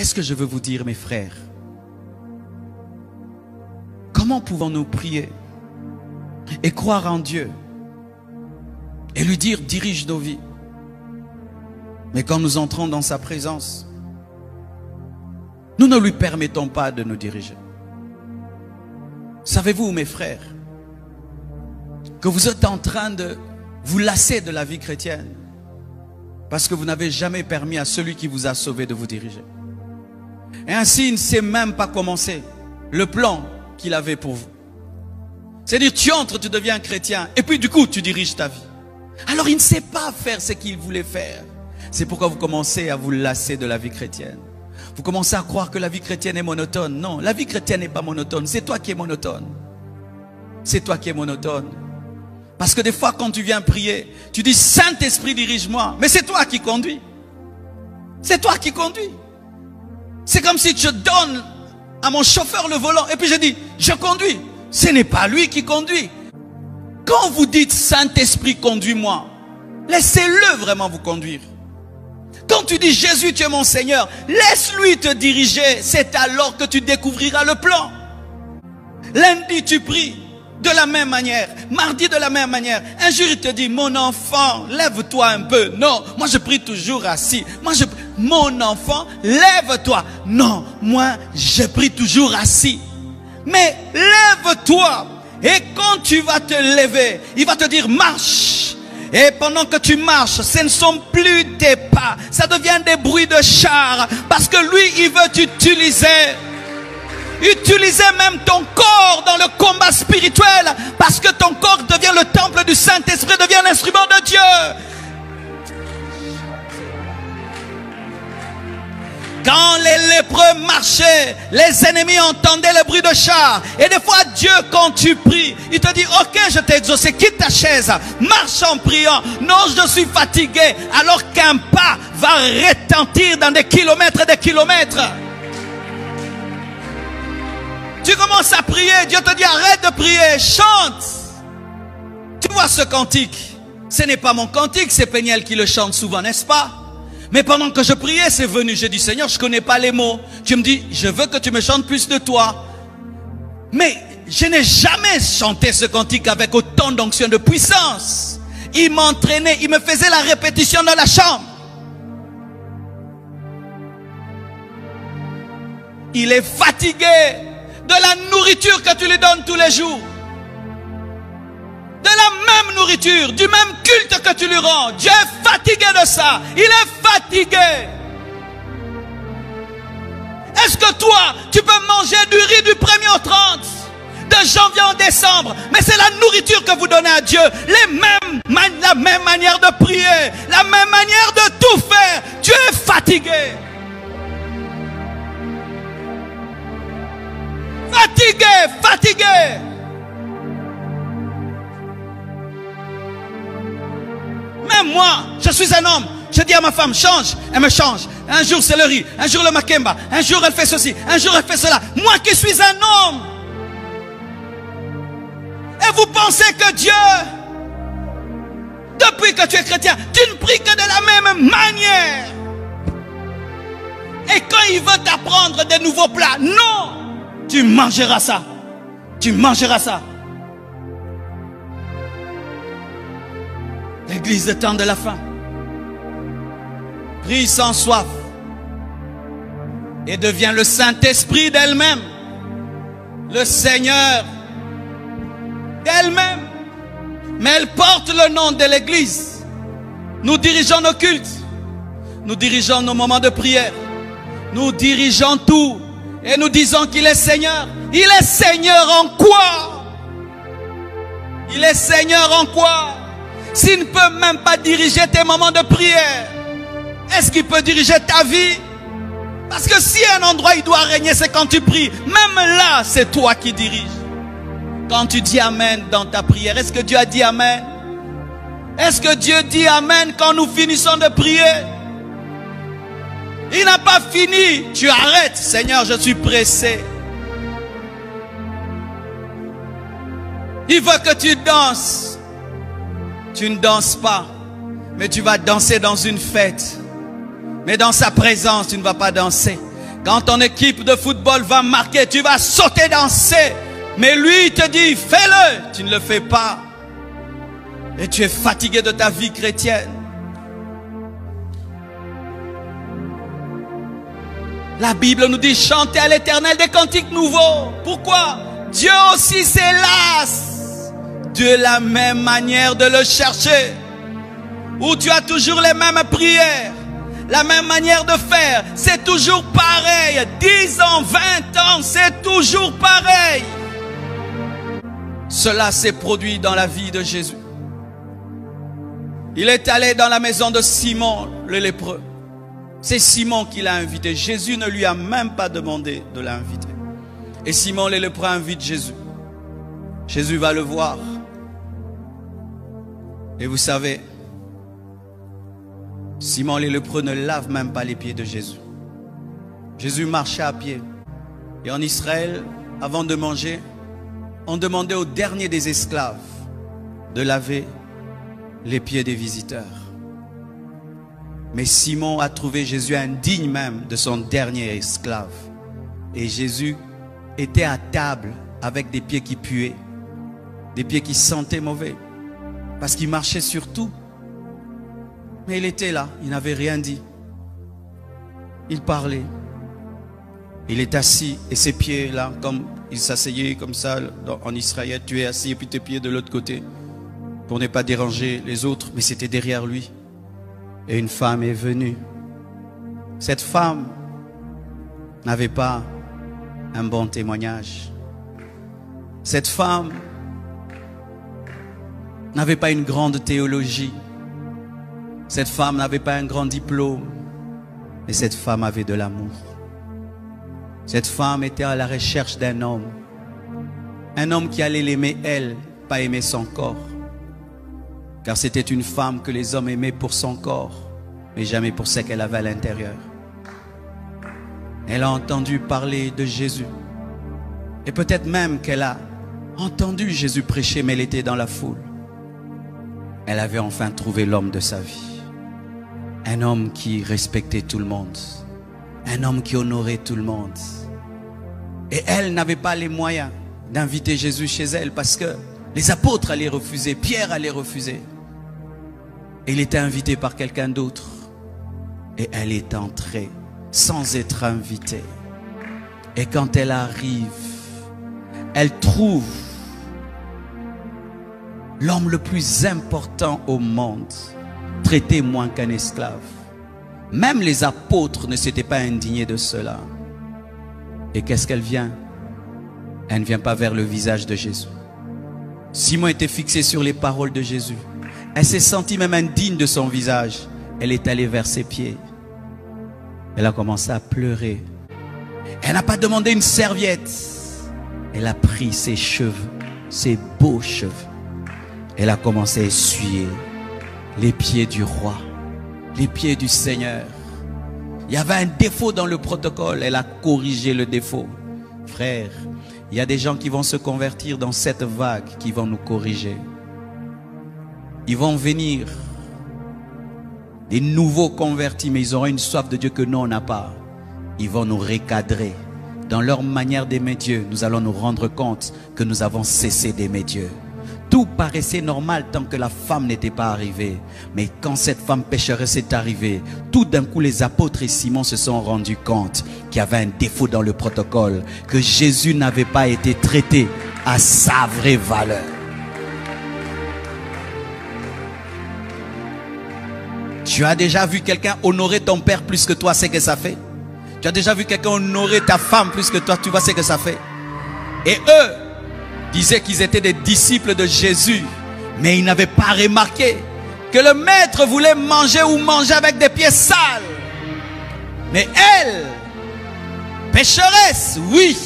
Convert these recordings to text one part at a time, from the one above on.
qu'est-ce que je veux vous dire, mes frères? Comment pouvons-nous prier et croire en Dieu et lui dire, dirige nos vies? Mais quand nous entrons dans sa présence, nous ne lui permettons pas de nous diriger. Savez-vous, mes frères, que vous êtes en train de vous lasser de la vie chrétienne parce que vous n'avez jamais permis à celui qui vous a sauvé de vous diriger. Et ainsi, il ne sait même pas commencer le plan qu'il avait pour vous. C'est-à-dire, tu entres, tu deviens chrétien, et puis du coup, tu diriges ta vie. Alors, il ne sait pas faire ce qu'il voulait faire. C'est pourquoi vous commencez à vous lasser de la vie chrétienne. Vous commencez à croire que la vie chrétienne est monotone. Non, la vie chrétienne n'est pas monotone. C'est toi qui es monotone. C'est toi qui es monotone. Parce que des fois, quand tu viens prier, tu dis, Saint-Esprit, dirige-moi. Mais c'est toi qui conduis. C'est toi qui conduis. C'est comme si je donne à mon chauffeur le volant et puis je dis, je conduis. Ce n'est pas lui qui conduit. Quand vous dites, Saint-Esprit, conduis-moi, laissez-le vraiment vous conduire. Quand tu dis, Jésus, tu es mon Seigneur, laisse-lui te diriger. C'est alors que tu découvriras le plan. Lundi, tu pries de la même manière. Mardi, de la même manière. Un jour, il te dit, mon enfant, lève-toi un peu. Non, moi, je prie toujours assis. Mon enfant, lève-toi. Non, moi, je prie toujours assis. Mais lève-toi. Et quand tu vas te lever, il va te dire, marche. Et pendant que tu marches, ce ne sont plus tes pas. Ça devient des bruits de chars. Parce que lui, il veut t'utiliser. Utiliser même ton corps dans le combat spirituel. Parce que ton corps devient le temple du Saint-Esprit, devient un instrument de Dieu. Quand les lépreux marchaient, les ennemis entendaient le bruit de chars. Et des fois, Dieu, quand tu pries, il te dit, ok, je t'ai exaucé, quitte ta chaise, marche en priant. Non, je suis fatigué. Alors qu'un pas va retentir dans des kilomètres et des kilomètres. Tu commences à prier, Dieu te dit, arrête de prier, chante. Tu vois ce cantique? Ce n'est pas mon cantique, c'est Péniel qui le chante souvent, n'est-ce pas? Mais pendant que je priais, c'est venu. J'ai dit, Seigneur, je ne connais pas les mots. Tu me dis, je veux que tu me chantes plus de toi. Mais je n'ai jamais chanté ce cantique avec autant d'onction, de puissance. Il m'entraînait, il me faisait la répétition dans la chambre. Il est fatigué de la nourriture que tu lui donnes tous les jours. De la même nourriture, du même culte que tu lui rends. Dieu est fatigué de ça. Il est fatigué. Est-ce que toi, tu peux manger du riz du 1er au 30, de janvier en décembre? Mais c'est la nourriture que vous donnez à Dieu. La même manière de prier, la même manière de tout faire. Dieu est fatigué. Fatigué, fatigué. Même moi, je suis un homme. Je dis à ma femme, change. Elle me change. Un jour c'est le riz, un jour le makemba, un jour elle fait ceci, un jour elle fait cela. Moi qui suis un homme. Et vous pensez que Dieu, depuis que tu es chrétien, tu ne pries que de la même manière. Et quand il veut t'apprendre des nouveaux plats, non, tu mangeras ça. Tu mangeras ça. L'église de temps de la fin. Prie sans soif. Et devient le Saint-Esprit d'elle-même. Le Seigneur d'elle-même. Mais elle porte le nom de l'église. Nous dirigeons nos cultes. Nous dirigeons nos moments de prière. Nous dirigeons tout. Et nous disons qu'il est Seigneur. Il est Seigneur en quoi? Il est Seigneur en quoi? S'il ne peut même pas diriger tes moments de prière, est-ce qu'il peut diriger ta vie? Parce que si un endroit il doit régner, c'est quand tu pries. Même là, c'est toi qui diriges. Quand tu dis Amen dans ta prière, est-ce que Dieu a dit Amen? Est-ce que Dieu dit Amen quand nous finissons de prier? Il n'a pas fini. Tu arrêtes. Seigneur, je suis pressé. Il veut que tu danses. Tu ne danses pas, mais tu vas danser dans une fête. Mais dans sa présence, tu ne vas pas danser. Quand ton équipe de football va marquer, tu vas sauter, danser. Mais lui, il te dit, fais-le. Tu ne le fais pas. Et tu es fatigué de ta vie chrétienne. La Bible nous dit, chantez à l'Éternel des cantiques nouveaux. Pourquoi? Dieu aussi s'est las de la même manière de le chercher. Où tu as toujours les mêmes prières, la même manière de faire. C'est toujours pareil. 10 ans, 20 ans, c'est toujours pareil. Cela s'est produit dans la vie de Jésus. Il est allé dans la maison de Simon le lépreux. C'est Simon qui l'a invité. Jésus ne lui a même pas demandé de l'inviter. Et Simon le lépreux invite Jésus. Jésus va le voir. Et vous savez, Simon le lépreux ne lave même pas les pieds de Jésus. Jésus marchait à pied. Et en Israël, avant de manger, on demandait au dernier des esclaves de laver les pieds des visiteurs. Mais Simon a trouvé Jésus indigne même de son dernier esclave. Et Jésus était à table avec des pieds qui puaient, des pieds qui sentaient mauvais, parce qu'il marchait sur tout. Mais il était là, il n'avait rien dit. Il parlait. Il est assis et ses pieds là, comme il s'asseyait comme ça en Israël, tu es assis et puis tes pieds de l'autre côté pour ne pas déranger les autres, mais c'était derrière lui. Et une femme est venue. Cette femme n'avait pas un bon témoignage. Cette femme n'avait pas une grande théologie. Cette femme n'avait pas un grand diplôme. Mais cette femme avait de l'amour. Cette femme était à la recherche d'un homme. Un homme qui allait l'aimer elle, pas aimer son corps. Car c'était une femme que les hommes aimaient pour son corps, mais jamais pour ce qu'elle avait à l'intérieur. Elle a entendu parler de Jésus. Et peut-être même qu'elle a entendu Jésus prêcher, mais elle était dans la foule. Elle avait enfin trouvé l'homme de sa vie. Un homme qui respectait tout le monde. Un homme qui honorait tout le monde. Et elle n'avait pas les moyens d'inviter Jésus chez elle parce que les apôtres allaient refuser, Pierre allait refuser. Et il était invité par quelqu'un d'autre. Et elle est entrée sans être invitée. Et quand elle arrive, elle trouve l'homme le plus important au monde, traité moins qu'un esclave. Même les apôtres ne s'étaient pas indignés de cela. Et qu'est-ce qu'elle vient? Elle ne vient pas vers le visage de Jésus. Simon était fixé sur les paroles de Jésus. Elle s'est sentie même indigne de son visage. Elle est allée vers ses pieds. Elle a commencé à pleurer. Elle n'a pas demandé une serviette. Elle a pris ses cheveux, ses beaux cheveux. Elle a commencé à essuyer les pieds du roi, les pieds du Seigneur. Il y avait un défaut dans le protocole. Elle a corrigé le défaut. Frère, il y a des gens qui vont se convertir dans cette vague, qui vont nous corriger. Ils vont venir, des nouveaux convertis, mais ils auront une soif de Dieu que nous, on n'a pas. Ils vont nous recadrer. Dans leur manière d'aimer Dieu, nous allons nous rendre compte que nous avons cessé d'aimer Dieu. Tout paraissait normal tant que la femme n'était pas arrivée. Mais quand cette femme pécheresse est arrivée, tout d'un coup les apôtres et Simon se sont rendus compte qu'il y avait un défaut dans le protocole, que Jésus n'avait pas été traité à sa vraie valeur. Tu as déjà vu quelqu'un honorer ton père plus que toi, c'est que ça fait? Tu as déjà vu quelqu'un honorer ta femme plus que toi, tu vois ce que ça fait? Et eux disaient qu'ils étaient des disciples de Jésus, mais ils n'avaient pas remarqué que le maître voulait manger ou manger avec des pieds sales. Mais elle, pécheresse, oui,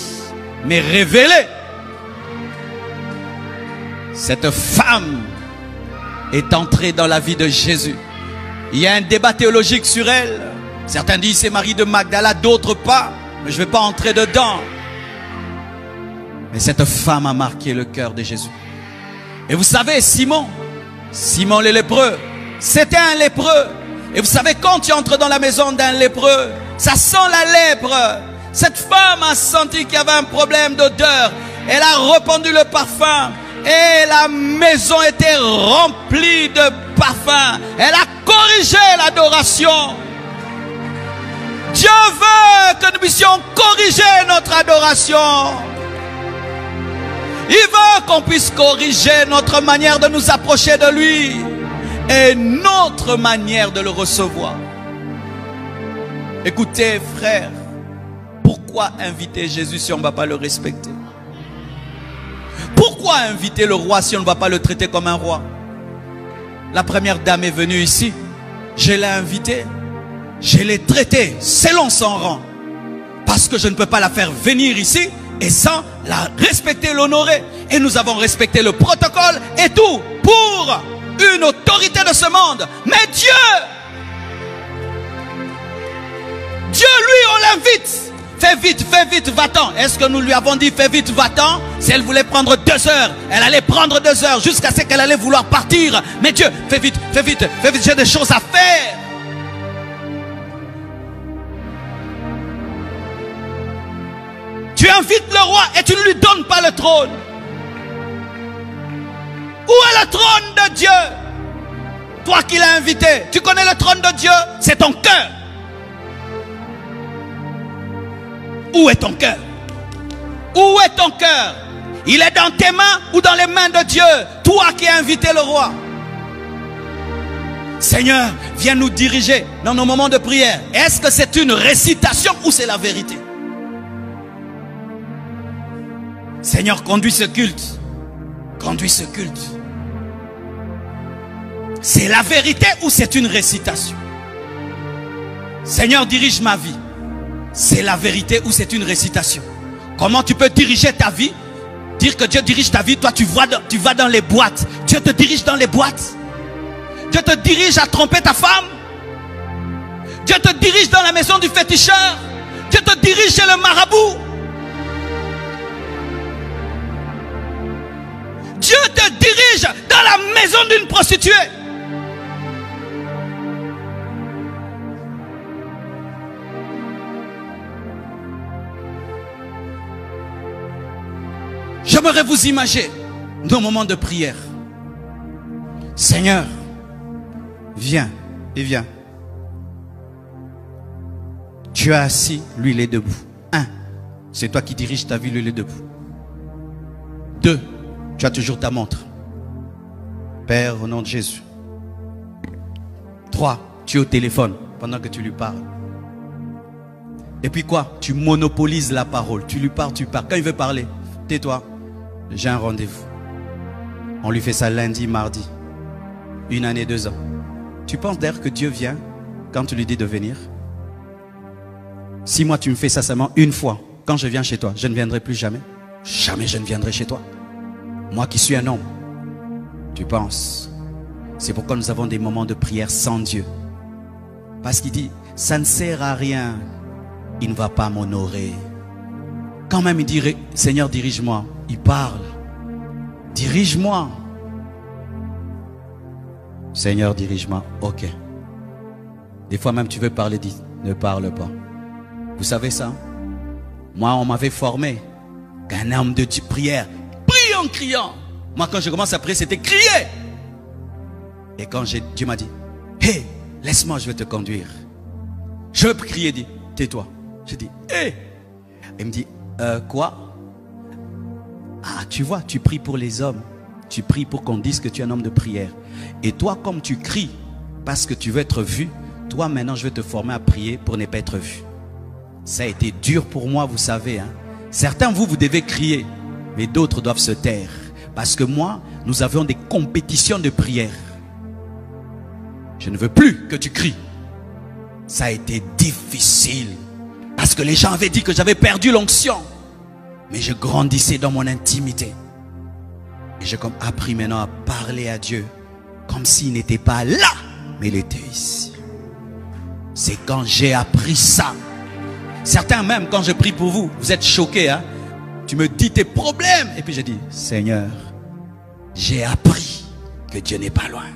mais révélée. Cette femme est entrée dans la vie de Jésus. Il y a un débat théologique sur elle. Certains disent c'est Marie de Magdala, d'autres pas. Mais je ne vais pas entrer dedans. Mais cette femme a marqué le cœur de Jésus. Et vous savez, Simon le lépreux, c'était un lépreux. Et vous savez, quand tu entres dans la maison d'un lépreux, Ça sent la lèpre. Cette femme a senti qu'il y avait un problème d'odeur. Elle a répandu le parfum. Et la maison était remplie de parfum. Elle a corrigé l'adoration. Dieu veut que nous puissions corriger notre adoration. Il veut qu'on puisse corriger notre manière de nous approcher de lui et notre manière de le recevoir. Écoutez, frères, pourquoi inviter Jésus si on ne va pas le respecter? Pourquoi inviter le roi si on ne va pas le traiter comme un roi? La première dame est venue ici, je l'ai invitée, je l'ai traitée selon son rang. Parce que je ne peux pas la faire venir ici et sans la respecter, l'honorer. Et nous avons respecté le protocole et tout pour une autorité de ce monde. Mais Dieu, lui, on l'invite. Fais vite, va-t'en. Est-ce que nous lui avons dit fais vite, va-t'en? Si elle voulait prendre 2 heures, elle allait prendre 2 heures jusqu'à ce qu'elle allait vouloir partir. Mais Dieu, fais vite, j'ai des choses à faire. Tu invites le roi et tu ne lui donnes pas le trône. Où est le trône de Dieu? Toi qui l'as invité, tu connais le trône de Dieu? C'est ton cœur. Où est ton cœur? Où est ton cœur? Il est dans tes mains ou dans les mains de Dieu? Toi qui as invité le roi. Seigneur, viens nous diriger dans nos moments de prière. Est-ce que c'est une récitation ou c'est la vérité? Seigneur, conduis ce culte. Conduis ce culte. C'est la vérité ou c'est une récitation? Seigneur, dirige ma vie. C'est la vérité ou c'est une récitation? Comment tu peux diriger ta vie? Dire que Dieu dirige ta vie, toi tu vas dans les boîtes. Dieu te dirige dans les boîtes. Dieu te dirige à tromper ta femme. Dieu te dirige dans la maison du féticheur. Dieu te dirige chez le marabout. Dieu te dirige dans la maison d'une prostituée. J'aimerais vous imaginer nos moments de prière. Seigneur, viens et viens. Tu es assis, lui il est debout. 1, c'est toi qui diriges ta vie, lui il est debout. 2, tu as toujours ta montre. Père, au nom de Jésus. 3, tu es au téléphone pendant que tu lui parles. Et puis quoi? Tu monopolises la parole. Tu lui parles, tu parles. Quand il veut parler, tais-toi. J'ai un rendez-vous. On lui fait ça lundi, mardi. 1 année, 2 ans. Tu penses d'ailleurs que Dieu vient quand tu lui dis de venir? Si moi tu me fais ça seulement une fois, quand je viens chez toi, je ne viendrai plus jamais. Jamais je ne viendrai chez toi. Moi qui suis un homme. Tu penses? C'est pourquoi nous avons des moments de prière sans Dieu. Parce qu'il dit, ça ne sert à rien. Il ne va pas m'honorer. Quand même il dit, Seigneur dirige-moi. Il parle. Dirige-moi. Seigneur dirige-moi. Ok. Des fois même tu veux parler, dis, ne parle pas. Vous savez ça? Moi on m'avait formé qu'un homme de prière prie en criant. Moi quand je commence à prier c'était crier. Et quand Dieu m'a dit, hé, laisse-moi, je vais te conduire. Je veux crier, dit, tais-toi. Je dis, hé. Il me dit, quoi? Ah, tu vois, tu pries pour les hommes. Tu pries pour qu'on dise que tu es un homme de prière. Et toi, comme tu cries parce que tu veux être vu, toi maintenant je vais te former à prier pour ne pas être vu. Ça a été dur pour moi, vous savez. Hein? Certains, vous devez crier, mais d'autres doivent se taire. Parce que moi, nous avions des compétitions de prière. Je ne veux plus que tu cries. Ça a été difficile. Parce que les gens avaient dit que j'avais perdu l'onction. Mais je grandissais dans mon intimité. Et j'ai comme appris maintenant à parler à Dieu. Comme s'il n'était pas là, mais il était ici. C'est quand j'ai appris ça. Certains même, quand je prie pour vous, vous êtes choqués. Hein? Tu me dis tes problèmes. Et puis je dis, Seigneur, j'ai appris que Dieu n'est pas loin.